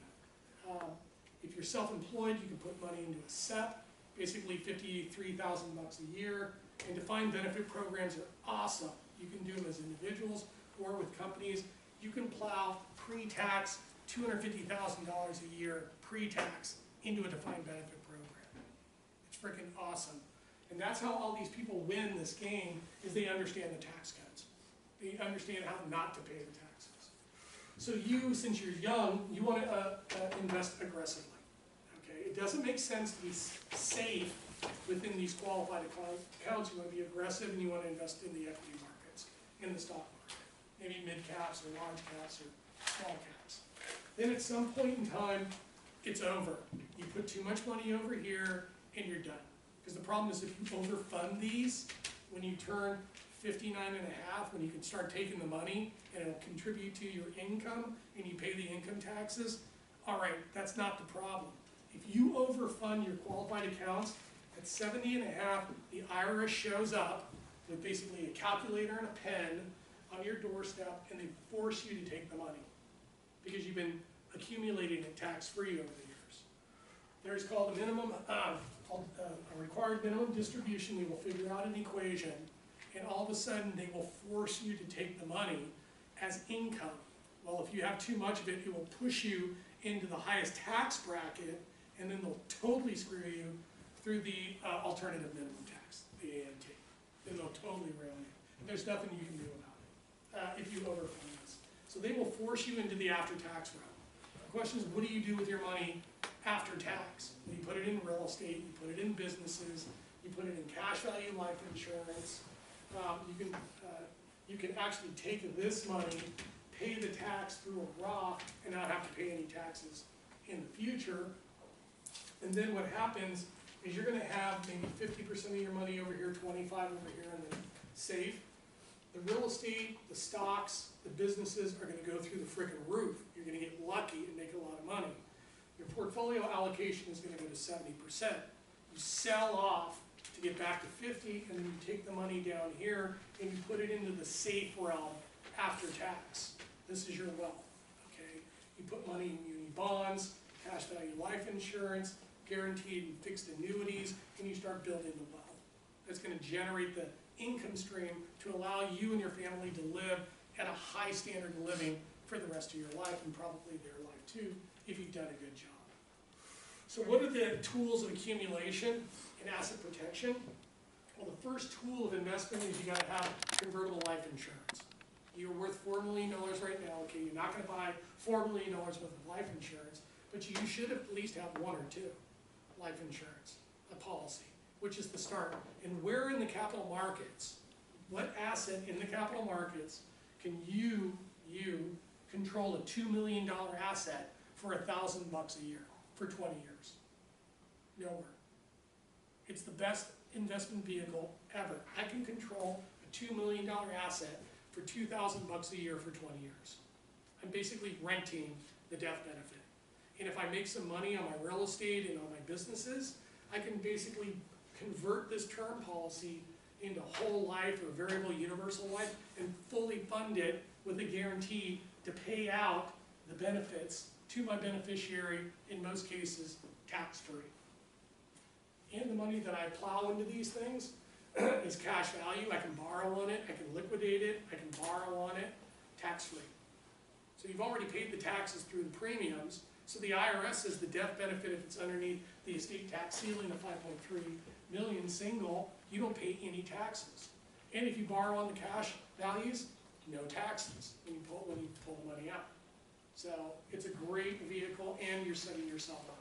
If you're self-employed, you can put money into a SEP, basically $53,000 a year, and defined benefit programs are awesome. You can do them as individuals or with companies. You can plow pre-tax $250,000 a year pre-tax into a defined benefit program. It's freaking awesome. And that's how all these people win this game, is they understand the tax codes. They understand how not to pay the taxes. So you, since you're young, you want to invest aggressively. Okay? It doesn't make sense to be safe within these qualified accounts. You want to be aggressive and you want to invest in the equity markets, in the stock market. Maybe mid caps or large caps or small caps. Then at some point in time, it's over. You put too much money over here and you're done. Because the problem is if you overfund these, when you turn 59 and a half, when you can start taking the money and it'll contribute to your income and you pay the income taxes, all right, that's not the problem. If you overfund your qualified accounts, at 70 and a half, the IRS shows up with basically a calculator and a pen on your doorstep, and they force you to take the money because you've been accumulating it tax-free over the years. There's called a minimum, a required minimum distribution. They will figure out an equation, and all of a sudden they will force you to take the money as income. Well, if you have too much of it, it will push you into the highest tax bracket, and then they'll totally screw you through the alternative minimum tax, the AMT. Then they'll totally rail you. And there's nothing you can do about it if you overfund this. So they will force you into the after-tax realm. The question is, what do you do with your money after tax? You put it in real estate, you put it in businesses, you put it in cash value life insurance. You can actually take this money, pay the tax through a Roth, and not have to pay any taxes in the future. And then what happens is you're going to have maybe 50% of your money over here, 25% over here in the safe. The real estate, the stocks, the businesses are going to go through the frickin' roof. You're going to get lucky and make a lot of money. Your portfolio allocation is going to go to 70%. You sell off to get back to 50, and then you take the money down here and you put it into the safe realm after tax. This is your wealth, okay? You put money in muni bonds, cash value life insurance, guaranteed and fixed annuities, and you start building the wealth. That's going to generate the income stream to allow you and your family to live at a high standard of living for the rest of your life, and probably their life too, if you've done a good job. So what are the tools of accumulation and asset protection? Well, the first tool of investment is you gotta have convertible life insurance. You're worth $4 million right now, okay, you're not gonna buy $4 million worth of life insurance, but you should at least have one or two life insurance, a policy, which is the start. And where in the capital markets, what asset in the capital markets can you control a $2 million asset for $1,000 a year for 20 years? Nowhere. It's the best investment vehicle ever. I can control a $2 million asset for $2,000 a year for 20 years. I'm basically renting the death benefit. And if I make some money on my real estate and on my businesses, I can basically convert this term policy into whole life or variable universal life and fully fund it with a guarantee to pay out the benefits to my beneficiary, in most cases, tax-free. And the money that I plow into these things is cash value. I can borrow on it, I can liquidate it, I can borrow on it, tax-free. So you've already paid the taxes through the premiums, so the IRS says the death benefit, if it's underneath the estate tax ceiling of 5.3 million single, you don't pay any taxes. And if you borrow on the cash values, no taxes when you pull the money out. So it's a great vehicle, and you're setting yourself up.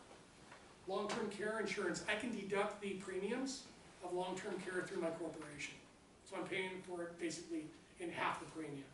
Long-term care insurance, I can deduct the premiums of long-term care through my corporation. So I'm paying for it basically in half the premium.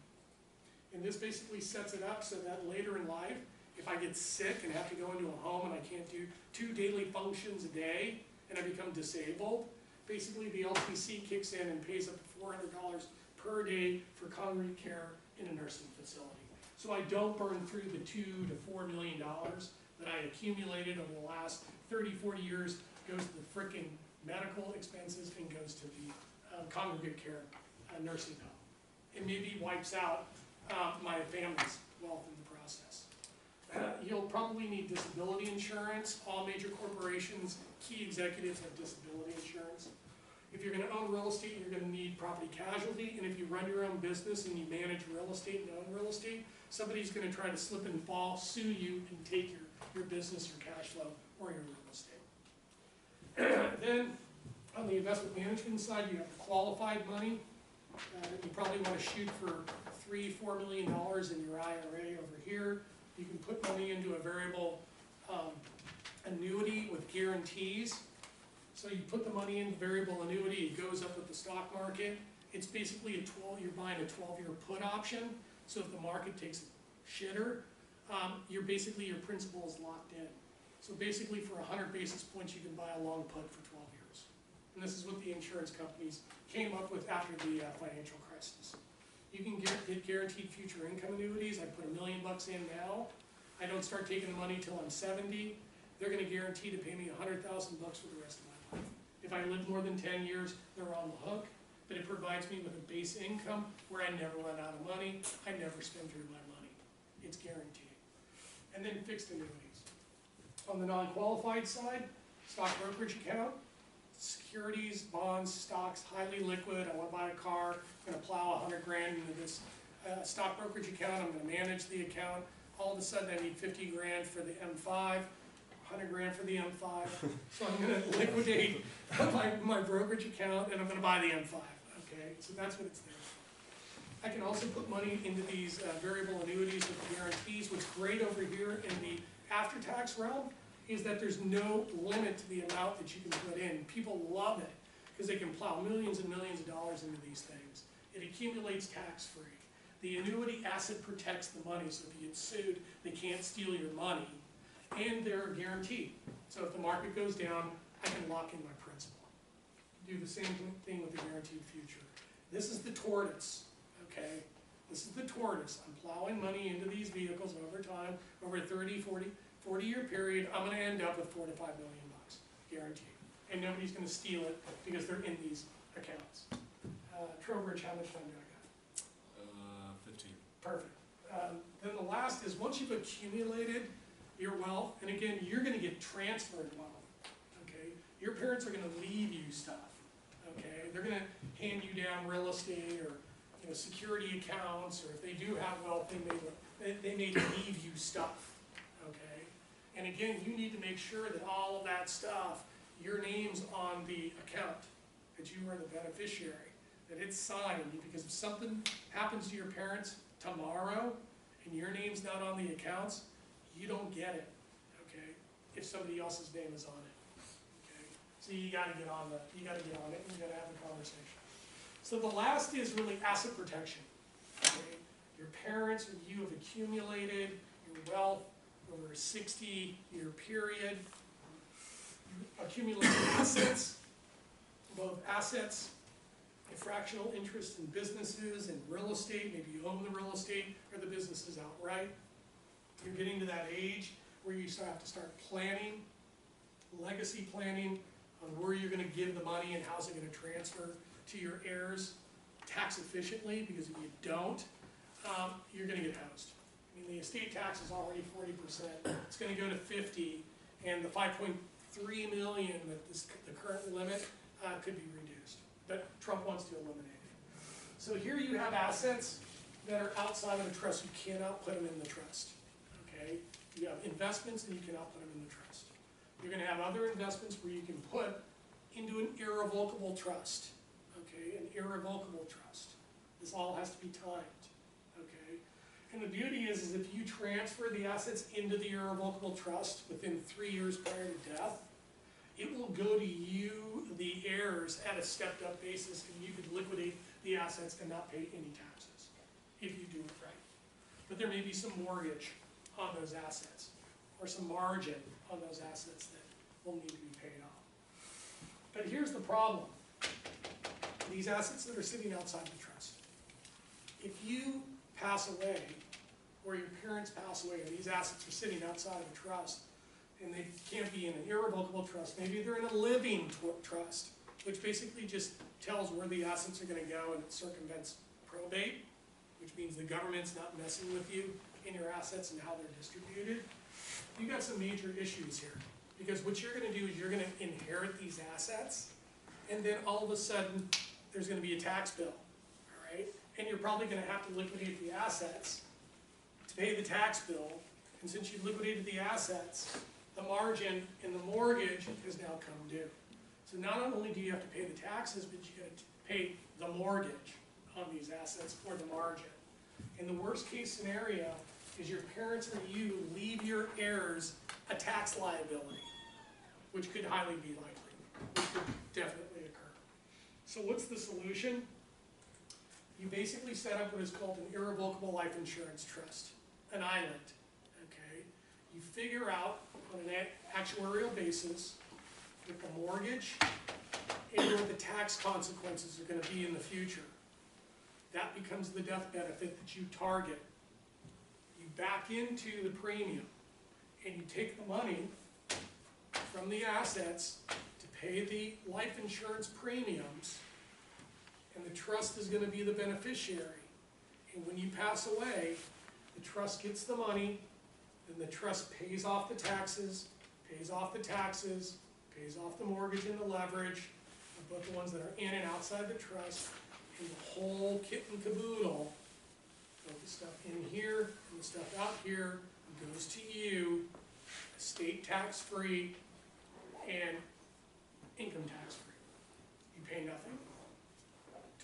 And this basically sets it up so that later in life, if I get sick and have to go into a home and I can't do 2 daily functions a day and I become disabled, basically the LTC kicks in and pays up to $400 per day for congregate care in a nursing facility. So I don't burn through the $2 to $4 million that I accumulated over the last 30, 40 years, goes to the frickin' medical expenses and goes to the congregate care nursing home. It maybe wipes out my family's wealth in the process. You'll probably need disability insurance. All major corporations, key executives have disability insurance. If you're gonna own real estate, you're gonna need property casualty, and if you run your own business and you manage real estate and own real estate, somebody's gonna try to slip and fall, sue you, and take your business, your cash flow, or your real estate. Then, on the investment management side, you have the qualified money. You probably wanna shoot for $3–4 million in your IRA over here. You can put money into a variable annuity with guarantees. So you put the money in variable annuity, it goes up with the stock market. It's basically you're buying a 12-year put option. So if the market takes a shitter, your principal is locked in. So basically for 100 basis points, you can buy a long put for 12 years. And this is what the insurance companies came up with after the financial crisis. You can get guaranteed future income annuities. I put $1 million in now. I don't start taking the money till I'm 70. They're gonna guarantee to pay me $100,000 for the rest of my life. If I live more than 10 years, they're on the hook, but it provides me with a base income where I never run out of money, I never spend through my money. It's guaranteed. And then fixed annuities. On the non-qualified side, stock brokerage account, securities, bonds, stocks, highly liquid. I want to buy a car, I'm going to plow 100 grand into this stock brokerage account, I'm going to manage the account. All of a sudden I need 50 grand for the M5, 100 grand for the M5. So I'm going to liquidate my brokerage account and I'm going to buy the M5, okay? So that's what it's there for. I can also put money into these variable annuities with guarantees. What's great over here in the after-tax realm is that there's no limit to the amount that you can put in. People love it because they can plow millions and millions of dollars into these things. It accumulates tax-free. The annuity asset protects the money, so if you get sued, they can't steal your money, and they're guaranteed. So if the market goes down, I can lock in my principal. Do the same thing with the guaranteed future. This is the tortoise, okay? This is the tortoise. I'm plowing money into these vehicles over time, over a 30, 40-year period. I'm gonna end up with $4 to $5 million, guaranteed. And nobody's gonna steal it because they're in these accounts. Trowbridge, how much time do I got? 15. Perfect. Then the last is once you've accumulated your wealth, and again, you're gonna get transferred wealth, okay? Your parents are gonna leave you stuff, okay? They're gonna hand you down real estate or, you know, security accounts, or if they do have wealth, they may leave you stuff, okay? And again, you need to make sure that all of that stuff, your name's on the account, that you are the beneficiary, that it's signed, because if something happens to your parents tomorrow and your name's not on the accounts, you don't get it, okay? If somebody else's name is on it, okay? So you gotta get on it, and you gotta have the conversation. So the last is really asset protection, okay? Your parents or you have accumulated your wealth over a 60-year period. You accumulate assets, both assets and fractional interest in businesses and real estate. Maybe you own the real estate or the businesses outright. You're getting to that age where you have to start planning, legacy planning, on where you're going to give the money and how's it going to transfer to your heirs tax efficiently, because if you don't, you're going to get housed. I mean, the estate tax is already 40%. It's going to go to 50%, and the 5.3 million that the current limit could be reduced. But Trump wants to eliminate it. So here you have assets that are outside of the trust. You cannot put them in the trust. Okay? You have investments, and you cannot put them in the trust. You're going to have other investments where you can put into an irrevocable trust. Okay? An irrevocable trust. This all has to be timed. Okay? And the beauty is if you transfer the assets into the irrevocable trust within 3 years prior to death, it will go to you, the heirs, at a stepped-up basis, and you could liquidate the assets and not pay any taxes, if you do it right. But there may be some mortgage on those assets, or some margin on those assets that will need to be paid off. But here's the problem. These assets that are sitting outside the trust. If you pass away, or your parents pass away, and these assets are sitting outside of the trust, and they can't be in an irrevocable trust, maybe they're in a living trust, which basically just tells where the assets are going to go, and it circumvents probate, which means the government's not messing with you in your assets and how they're distributed. You've got some major issues here, because what you're going to do is you're going to inherit these assets, and then all of a sudden there's going to be a tax bill, all right? And you're probably going to have to liquidate the assets to pay the tax bill, and since you've liquidated the assets, the margin in the mortgage has now come due. So not only do you have to pay the taxes, but you got to pay the mortgage on these assets or the margin. And the worst case scenario is your parents or you leave your heirs a tax liability, which could highly be likely, which could definitely occur. So what's the solution? You basically set up what is called an irrevocable life insurance trust, an island. You figure out on an actuarial basis what the mortgage and what the tax consequences are going to be in the future. That becomes the death benefit that you target. You back into the premium, and you take the money from the assets to pay the life insurance premiums, and the trust is going to be the beneficiary. And when you pass away, the trust gets the money, then the trust pays off the taxes, pays off the mortgage and the leverage, both the ones that are in and outside the trust, and the whole kit and caboodle, both the stuff in here and the stuff out here, goes to you, estate tax-free and income tax-free. You pay nothing.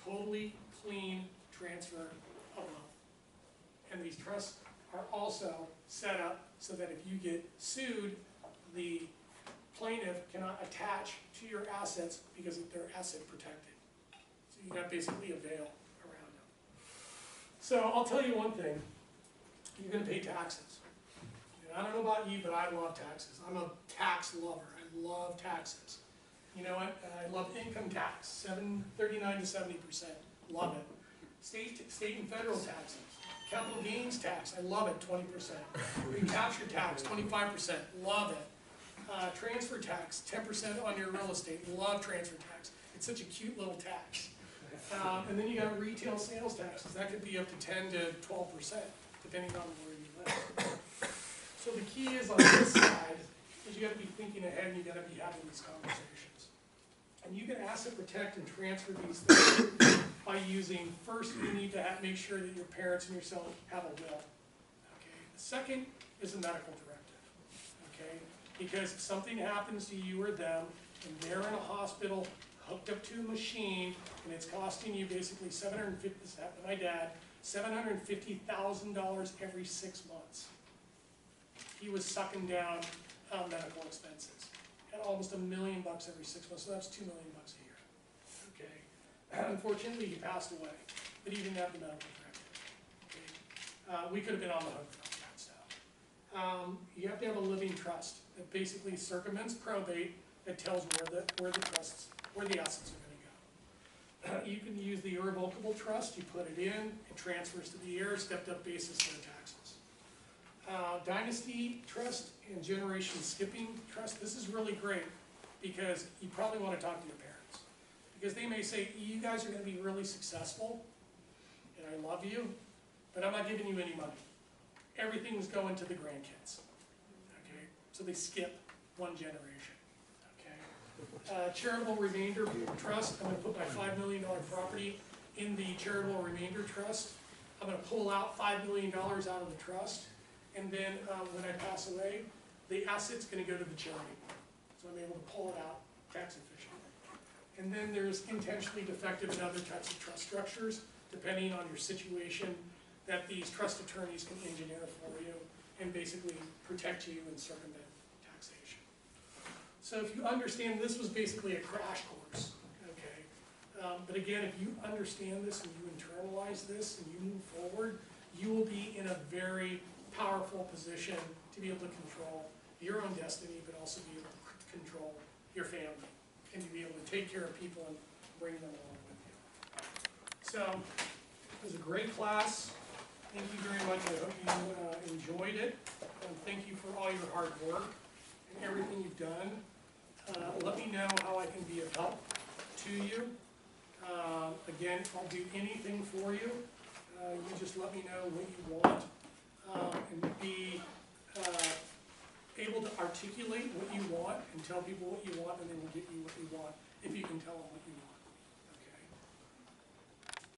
Totally clean transfer of wealth. And these trusts are also set up so that if you get sued, the plaintiff cannot attach to your assets because they're asset protected. So you got basically a veil around them. So I'll tell you one thing, you're going to pay taxes. And I don't know about you, but I love taxes. I'm a tax lover. I love taxes. You know what? I love income tax, 39 to 70%. Love it. State and federal taxes. Capital gains tax, I love it, 20%. Recapture tax, 25%, love it. Transfer tax, 10% on your real estate, love transfer tax. It's such a cute little tax. And then you got retail sales taxes, that could be up to 10 to 12%, depending on where you live. So the key is on this side, is you gotta be thinking ahead and you gotta be having these conversations. And you can asset protect and transfer these things by using, first you need to make sure that your parents and yourself have a will. Okay. The second is a medical directive. Okay. Because if something happens to you or them, and they're in a hospital hooked up to a machine, and it's costing you basically my dad, $750,000 every 6 months. He was sucking down medical expenses at almost $1 million every 6 months, so that's $2 million a year. Okay. Unfortunately, he passed away, but he didn't have the medical directive. Okay. We could have been on the hook for that stuff. You have to have a living trust that basically circumvents probate, that tells where the assets are going to go. You can use the irrevocable trust. You put it in, it transfers to the heir, stepped up basis for the taxes. Dynasty trust and generation skipping trust. This is really great because you probably want to talk to your parents, because they may say, you guys are going to be really successful and I love you, but I'm not giving you any money. Everything's going to the grandkids. Okay, so they skip one generation. Charitable remainder trust. I'm going to put my $5 million property in the charitable remainder trust. I'm going to pull out $5 million out of the trust, and then when I pass away, the asset's going to go to the charity. So I'm able to pull it out tax efficiently. And then there's intentionally defective and other types of trust structures, depending on your situation, that these trust attorneys can engineer for you and basically protect you and circumvent taxation. So if you understand, this was basically a crash course, okay? But again, if you understand this and you internalize this and you move forward, you will be in a very powerful position to be able to control your own destiny, but also be able to control your family and to be able to take care of people and bring them along with you. So it was a great class. Thank you very much. I hope you enjoyed it. And thank you for all your hard work and everything you've done. Let me know how I can be of help to you. Again, I'll do anything for you. You just let me know what you want, and be able to articulate what you want and tell people what you want, and then we'll get you what you want, if you can tell them what you want.